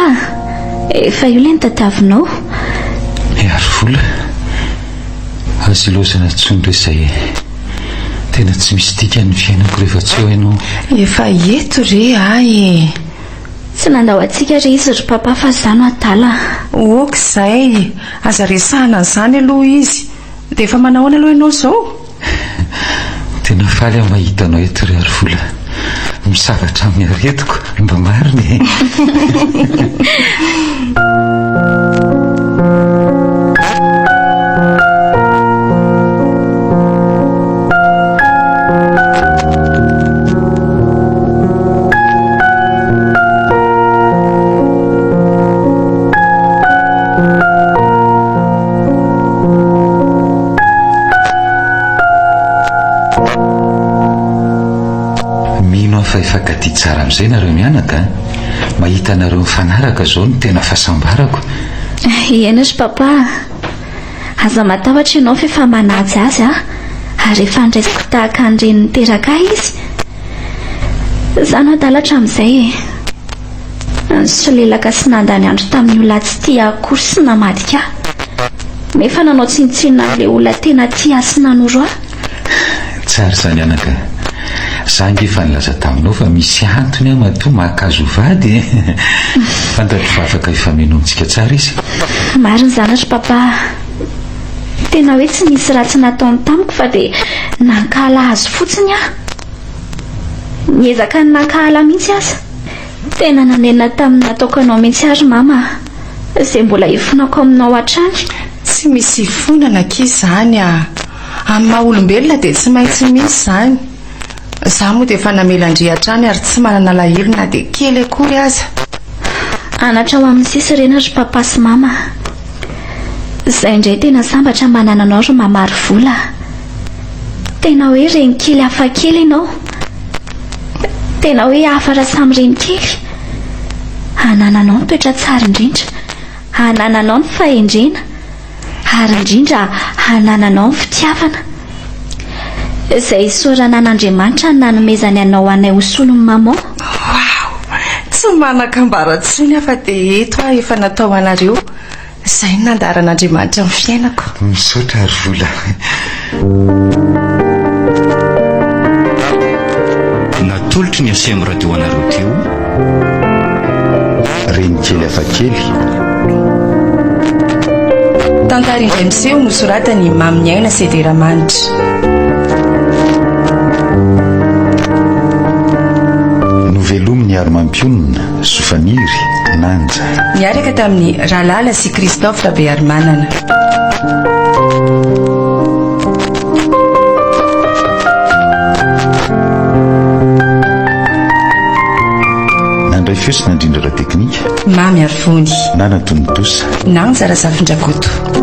efa io lay ny tatavinao ary vola azy lozana tsondro izay tena tsy misy tika ny fiainako rehefa tsy eo ianao. Efa eto re ay tsy nandao antsika re izy ry papa fa zano adala okizay aza resahana an'izany aloha izy dia efa manahoana aloha ianao izao. Tena faly aho mahitanao eto ry ary vola misavatra amin'ny aretiko mba mariny. Fa efakaty tsara amin'izay nareo mianaka mahita nareo mifanaraka zao no tena fahasambarako. Iena ry papa aza matahotra ianao fa efa manaja azy ary efa ndraisiko tahaka an'ireny niteraka izy zano adalatra amin'izay ny solelaka sy nandany andro tamin'ny olona tsy tia akory sy namadika nefa nanao tsinitsinina amin'ilay olona tena tia sy nanoro tsara zany anaka zangy efa nilaza taminao fa misy antony aho matoa mahakazo vady fantatro fa afaka ifamenontsika tsara izy. Mariny zany ry papa tena hoe tsy nisy ratsy nataony tamiko fa dia nankahala azy fotsiny niezaka ny nankahala mihitsy aza tena nanenina tamin'ny nataoko anao mihitsy ary mama izay mbola ifonako aminao hatrany. Tsy misy ifonana ankizy izany amin'ny maha olombelona dia tsy maintsy misy izany. Zaho moa dia efa namelandrehatra any ary tsy manana lahirona dia kely akory aza. Anatra ho amin'ny sisy ireny ry papa sy mama izay indray tena sambatra manana anao ry mamary vola tena hoe reny kely hafa kely ianao tena hoe afara samy reny kely hanananao ny toetra tsara indrindra hanananao ny fahendrena ary indrindra hanananao ny fitiavana izay soranan'Andriamanitra nanomezany anao anay hosolon'ny maman. Tsy manan-kambarantsony afa dia eto efa natao anareo izay nandaran'Andriamanitra amin'ny fiainako. Misaotra ary vola. Natolotry ny asemo radio anareo teo reny kely hafa kely tantara indray miseho nosoratany Maminiaina Sederamanitra. Novelomin'ny Armampionina Sofaniry Nanja niaraka tamin'ny Ralala sy Christophe Bearmanana. nandray feo sy nandrindra ra teknika Mamy Arfony Nana Tondosa Nanja Razafindrakoto.